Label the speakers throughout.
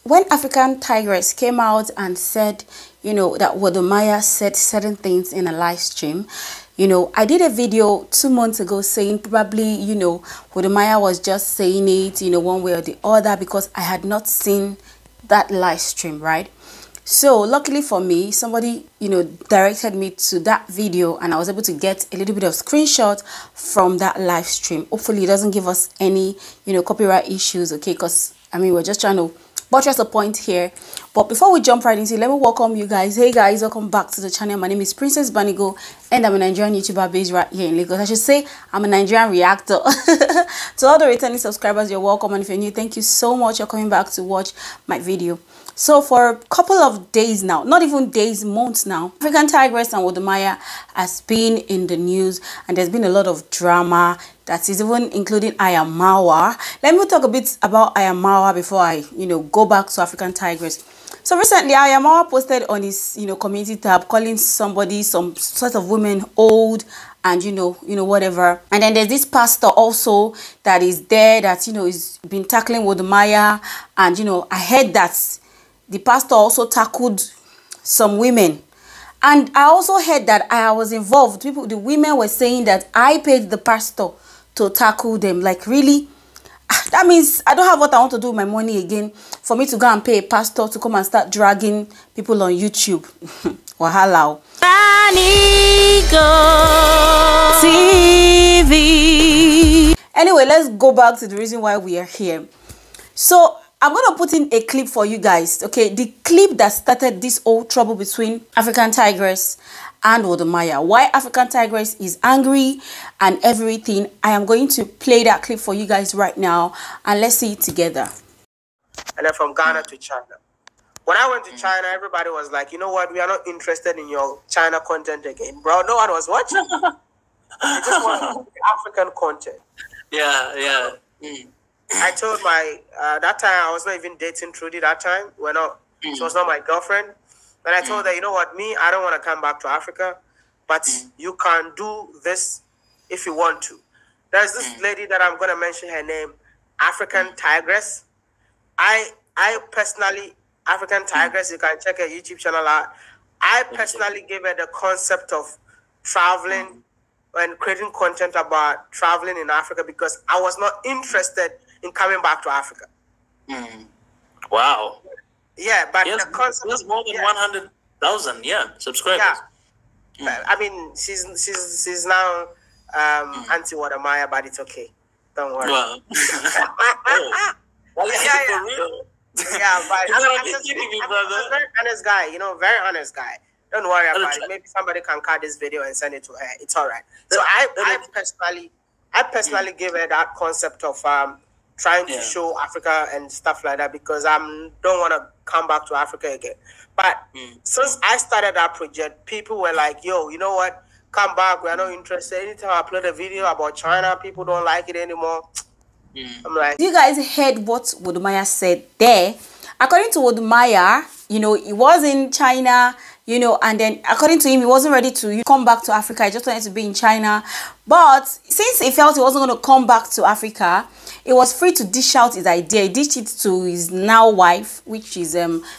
Speaker 1: when African Tigress came out and said, that WODE MAYA said certain things in a live stream, I did a video 2 months ago saying probably, WODE MAYA was just saying it, one way or the other, because I had not seen that live stream, right? So luckily for me, somebody, directed me to that video, and I was able to get a little bit of screenshot from that live stream. Hopefully it doesn't give us any, copyright issues, okay? Because, I mean, we're just trying to buttress a point here. But before we jump right into it, let me welcome you guys. Hey guys, welcome back to the channel. My name is Princess Banigo, and I'm a Nigerian YouTuber based right here in Lagos. I should say I'm a Nigerian reactor. To all the returning subscribers, you're welcome, and if you're new, thank you so much for coming back to watch my video. So for a couple of days now, not even days, months now, African Tigress and WODE MAYA has been in the news, and there's been a lot of drama that is even including Antimaya. Let me talk a bit about Antimaya before I, go back to African Tigress. So recently, Antimaya posted on his, community tab calling somebody, some sort of women old and, whatever. And then there's this pastor also that is there that, is been tackling WODE MAYA. And, I heard that the pastor also tackled some women. And I also heard that I was involved. The women were saying that I paid the pastor to tackle them. Like, really? That means I don't have what I want to do with my money again for me to go and pay a pastor to come and start dragging people on YouTube. Wahala. TV. Anyway, let's go back to the reason why we are here. So I'm going to put in a clip for you guys, okay? The clip that started this whole trouble between African Tigress and WODE MAYA. Why African Tigress is angry and everything. I am going to play that clip for you guys right now, and let's see it together.
Speaker 2: And then from Ghana to China. When I went to China, everybody was like, you know what? We are not interested in your China content again. Bro, no one was watching. They just want African content.
Speaker 3: Yeah.
Speaker 2: I told my, that time I was not even dating Trudy that time. She was not my girlfriend. And I told her, you know what, I don't want to come back to Africa, but you can do this if you want to. There's this lady that I'm going to mention her name, African Tigress. I personally, African Tigress, you can check her YouTube channel out. I personally gave her the concept of traveling and creating content about traveling in Africa because I was not interested in coming back to Africa.
Speaker 3: Wow.
Speaker 2: Yeah, but the concept
Speaker 3: there's more than 100,000 subscribers.
Speaker 2: Yeah. I mean, she's now anti-WODE MAYA, but it's okay. Don't worry.
Speaker 3: Wow. For real?
Speaker 2: Yeah, but
Speaker 3: I'm
Speaker 2: a very honest guy, very honest guy. Don't worry about it. Maybe somebody can cut this video and send it to her. It's all right. So I personally gave her that concept of trying to show Africa and stuff like that because I don't want to come back to Africa again. But since I started that project, people were like, yo, you know what? Come back. We are not interested. Anytime I upload a video about China, people don't like it anymore. I'm like,
Speaker 1: you guys heard what WODE MAYA said there? According to WODE MAYA, he was in China, and then according to him, he wasn't ready to come back to Africa. He just wanted to be in China. But since he felt he wasn't going to come back to Africa, he was free to dish out his idea. He dished it to his now wife, which is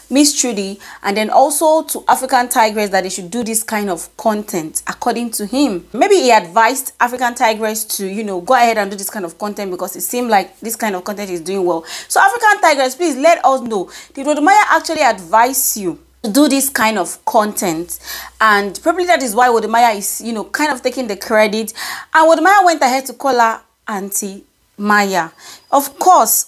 Speaker 1: Miss Trudy, and then also to African Tigress that they should do this kind of content, according to him. Maybe he advised African Tigress to, go ahead and do this kind of content because it seemed like this kind of content is doing well. So African Tigress, please let us know. Did WODE MAYA actually advise you to do this kind of content? And probably that is why WODE MAYA is, kind of taking the credit. And WODE MAYA went ahead to call her Antimaya. Of course,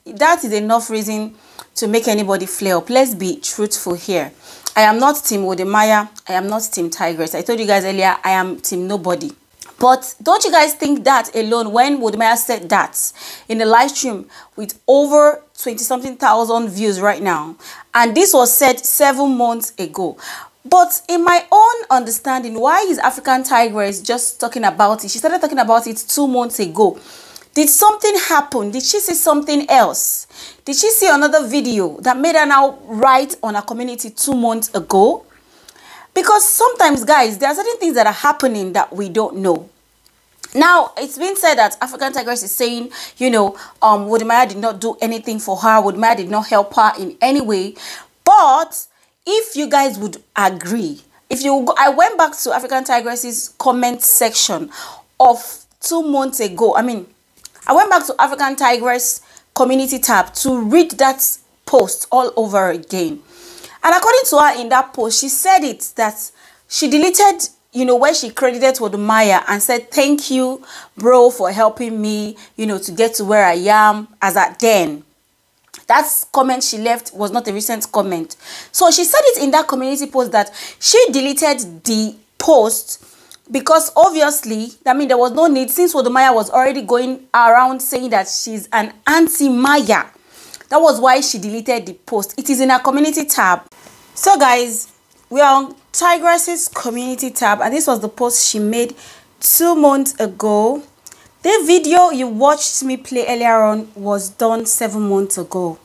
Speaker 1: that is enough reason to make anybody flare up. Let's be truthful here. I am not Team WODE MAYA. I am not Team Tigress. I told you guys earlier, I am Team nobody. But don't you guys think that alone, when WODE MAYA said that in the live stream with over 20-something thousand views right now, and this was said 7 months ago. But in my own understanding, why is African Tigress just talking about it? She started talking about it 2 months ago. Did something happen? Did she see something else? Did she see another video that made her now write on her community 2 months ago? Because sometimes, guys, there are certain things that are happening that we don't know. Now, it's been said that African Tigress is saying, you know, WODE MAYA did not do anything for her. WODE MAYA did not help her in any way. But if you guys would agree, if you go, I went back to African Tigress's comment section of 2 months ago. I mean, I went back to African Tigress community tab to read that post all over again. And according to her in that post, she said it that she deleted, you know, where she credited Odumaya and said, thank you, bro, for helping me, you know, to get to where I am as at then. That comment she left was not a recent comment. So she said it in that community post that she deleted the post because obviously, I mean, there was no need since Odumaya was already going around saying that she's an anti-Maya. That was why she deleted the post. It is in her community tab. So guys, we are on Tigress's community tab, and this was the post she made 2 months ago. The video you watched me play earlier on was done 7 months ago.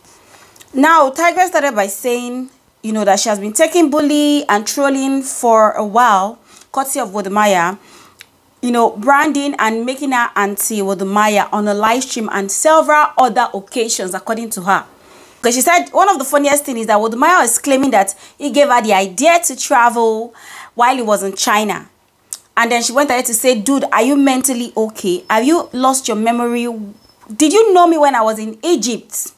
Speaker 1: Now, Tigress started by saying, you know, that she has been taking bully and trolling for a while, courtesy of WODE MAYA, you know, branding and making her anti-WODE MAYA on a live stream and several other occasions, according to her. Because she said one of the funniest things is that WODE MAYA is claiming that he gave her the idea to travel while he was in China. And then she went ahead to say, dude, are you mentally okay? Have you lost your memory? Did you know me when I was in Egypt?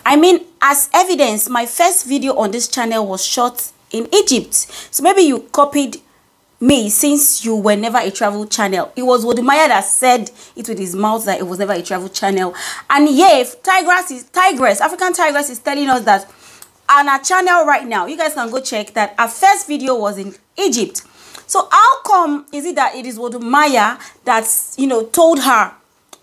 Speaker 1: I mean, as evidence, my first video on this channel was shot in Egypt. So maybe you copied me since you were never a travel channel. It was WODE MAYA that said it with his mouth that it was never a travel channel. And yeah, Tigress, African Tigress is telling us that on our channel right now, you guys can go check that our first video was in Egypt. So how come is it that it is WODE MAYA that's, you know, told her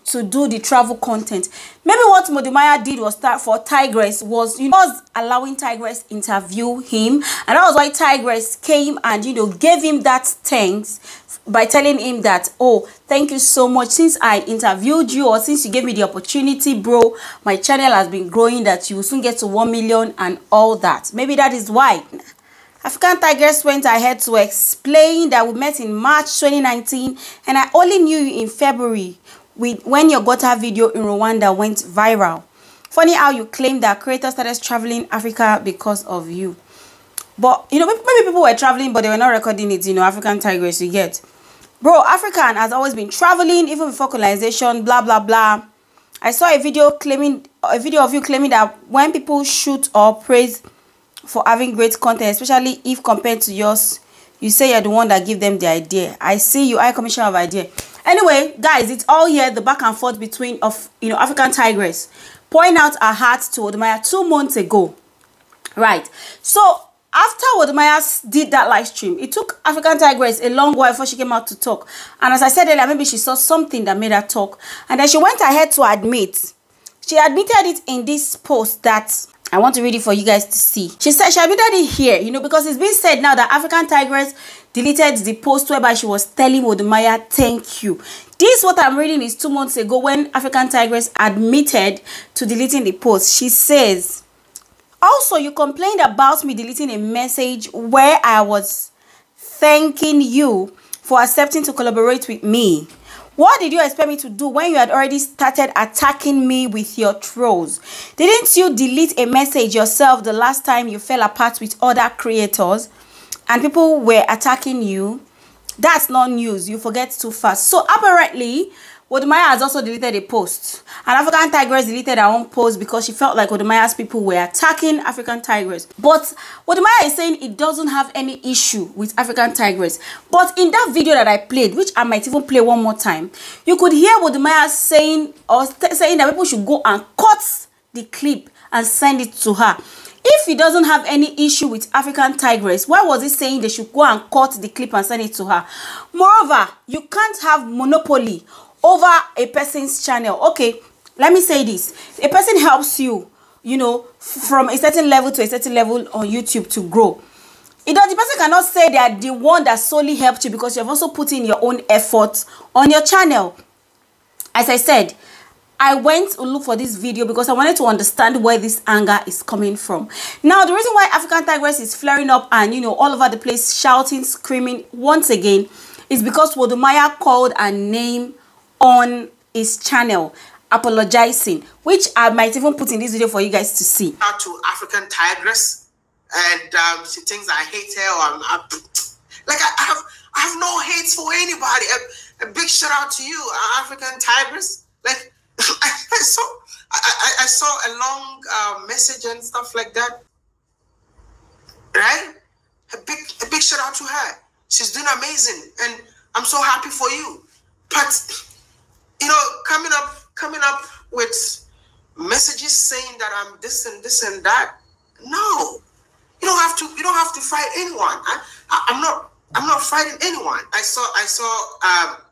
Speaker 1: to do the travel content? Maybe what WODE MAYA did was start for Tigress was, you know, was allowing Tigress interview him, and that was why Tigress came and, you know, gave him that thanks by telling him that, oh, thank you so much, since I interviewed you, or since you gave me the opportunity, bro, my channel has been growing, that you will soon get to 1 million and all that. Maybe that is why African Tigress went ahead to explain that we met in March 2019 and I only knew you in February when your Gota video in Rwanda went viral. Funny how you claim that creators started traveling Africa because of you. But, you know, maybe people were traveling, but they were not recording it, you know, African Tigress, you get. Bro, African has always been traveling, even before colonization, blah, blah, blah. I saw a video of you claiming that when people shoot or praise for having great content, especially if compared to yours, you say you're the one that give them the idea. I see you, I commissioner of idea. Anyway, guys, it's all here, the back and forth between African Tigress pouring out her heart to Odumaya 2 months ago. Right. So after WODE MAYA did that live stream, it took African Tigress a long while before she came out to talk. And as I said earlier, maybe she saw something that made her talk. And then she went ahead to admit. She admitted it in this post that I want to read it for you guys to see. She said she admitted it here, you know, because it's been said now that African Tigress deleted the post whereby she was telling WODE MAYA thank you. This what I'm reading is 2 months ago when African Tigress admitted to deleting the post. She says, also, you complained about me deleting a message where I was thanking you for accepting to collaborate with me. What did you expect me to do when you had already started attacking me with your trolls? Didn't you delete a message yourself the last time you fell apart with other creators and people were attacking you? That's not news. You forget too fast. So apparently, WODE MAYA has also deleted a post. And African Tigress deleted her own post because she felt like WODE MAYA's people were attacking African Tigress. But WODE MAYA is saying it doesn't have any issue with African Tigress. But in that video that I played, which I might even play one more time, you could hear WODE MAYA saying that people should go and cut the clip and send it to her. If he doesn't have any issue with African Tigress, why was he saying they should go and cut the clip and send it to her? Moreover, you can't have monopoly over a person's channel. Okay, let me say this. A person helps you, you know, from a certain level to a certain level on YouTube to grow. The person cannot say they are the one that solely helped you because you have also put in your own efforts on your channel. As I said, I went to look for this video because I wanted to understand where this anger is coming from. Now, the reason why African Tigress is flaring up and, you know, all over the place, shouting, screaming once again, is because Odumaya called a name on his channel, apologizing, which I might even put in this video for you guys to see.
Speaker 2: Out to African Tigress, and she thinks I hate her, or like I have no hate for anybody. A big shout out to you, African Tigress. Like I saw a long message and stuff like that. Right? A big shout out to her. She's doing amazing, and I'm so happy for you. But you know, coming up with messages saying that I'm this and this and that. No, you don't have to fight anyone. I'm not fighting anyone. I saw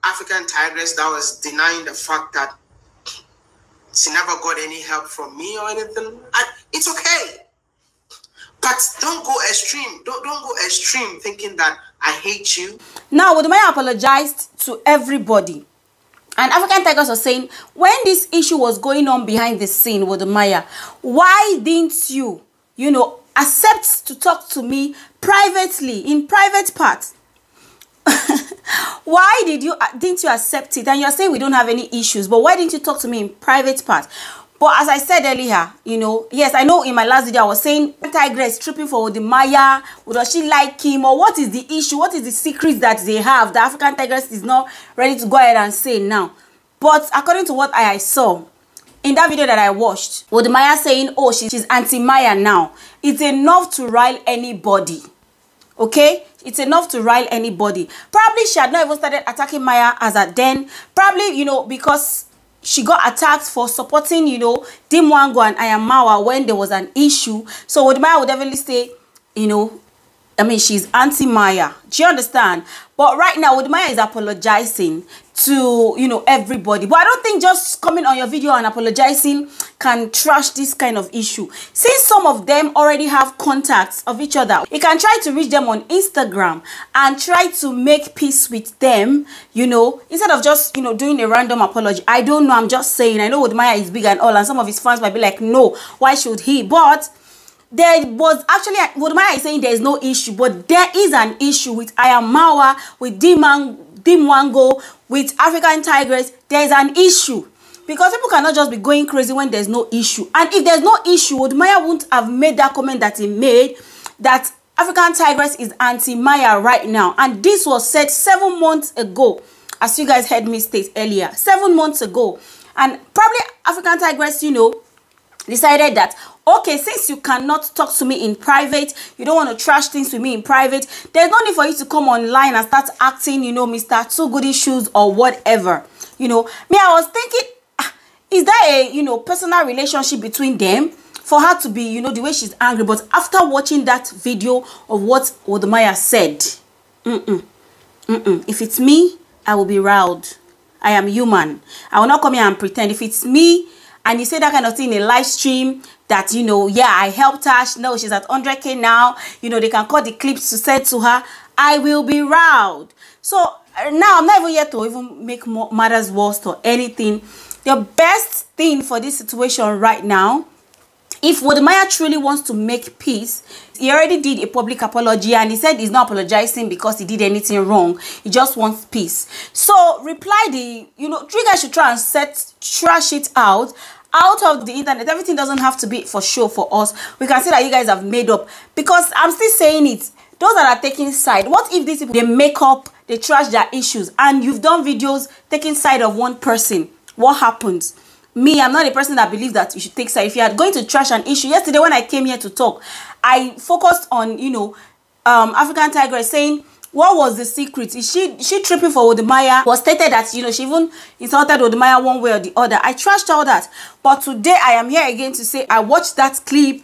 Speaker 2: African Tigress that was denying the fact that she never got any help from me or anything. It's okay. But don't go extreme. Don't go extreme thinking that I hate you.
Speaker 1: Now, Odumaya apologized to everybody. And African Tigress was saying, when this issue was going on behind the scene with Odumaya, why didn't you, accept to talk to me privately, in private parts? Why didn't you accept it? And you're saying we don't have any issues, but why didn't you talk to me in private parts? But as I said earlier, yes, I know in my last video I was saying Tigress tripping for Odumaya. Does she like him, or what is the issue? What is the secret that they have? The African Tigress is not ready to go ahead and say now. But according to what I saw in that video that I watched, Odumaya saying, oh, she's Antimaya now. It's enough to rile anybody. Okay? It's enough to rile anybody. Probably she had not even started attacking Maya as at then. Probably, because she got attacked for supporting, Dimwango and Ayamawa when there was an issue. So Odumaya would definitely say, she's Antimaya. Do you understand? But right now, Odumaya is apologizing to, everybody. But I don't think just coming on your video and apologizing can trash this kind of issue. Since some of them already have contacts of each other, you can try to reach them on Instagram and try to make peace with them, instead of just, doing a random apology. I don't know. I'm just saying. I know Odumaya is big and all, and some of his fans might be like, no, why should he? But there was actually, Odumaya is saying there is no issue, but there is an issue with Ayamawa, with Dimwango, with African Tigress. There is an issue. Because people cannot just be going crazy when there's no issue. And if there's no issue, Odumaya wouldn't have made that comment that he made, that African Tigress is Antimaya right now. And this was said 7 months ago, as you guys heard me state earlier. 7 months ago. And probably African Tigress, decided that, okay, since you cannot talk to me in private, you don't want to trash things with me in private, there's no need for you to come online and start acting, Mr. Two Goody Shoes or whatever. Me, I was thinking, is there a, personal relationship between them for her to be, the way she's angry? But after watching that video of what Odumaya said, if it's me, I will be riled. I am human. I will not come here and pretend. If it's me, and you say that kind of thing in a live stream, that, yeah, I helped her. No, she's at 100K now. They can cut the clips to send to her. I will be riled. So now I'm not even here to even make matters worse or anything. The best thing for this situation right now, if Odumaya truly wants to make peace, he already did a public apology, and he said he's not apologizing because he did anything wrong. He just wants peace. So reply you guys should try and trash it out of the internet. Everything doesn't have to be for show for us. We can see that you guys have made up, because I'm still saying it. Those that are taking side, what if these people, they make up, they trash their issues, and you've done videos taking side of one person? What happens? Me, I'm not a person that believes that you should take side. If you are going to trash an issue, yesterday when I came here to talk, I focused on, African Tigress saying, what was the secret? Is she tripping for Odumaya? Was stated that, she even insulted Odumaya one way or the other. I trashed all that. But today I am here again to say I watched that clip,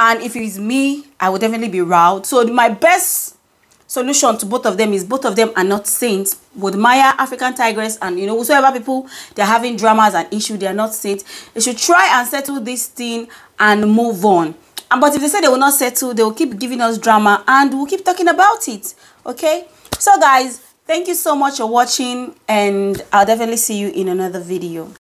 Speaker 1: and if it's me, I would definitely be riled. So my best solution to both of them is both of them are not saints. Odumaya, African Tigress, and whosoever people they're having dramas and issues, they are not saints. They should try and settle this thing and move on. But if they say they will not settle, they will keep giving us drama, and we'll keep talking about it. Okay, so guys, thank you so much for watching, and I'll definitely see you in another video.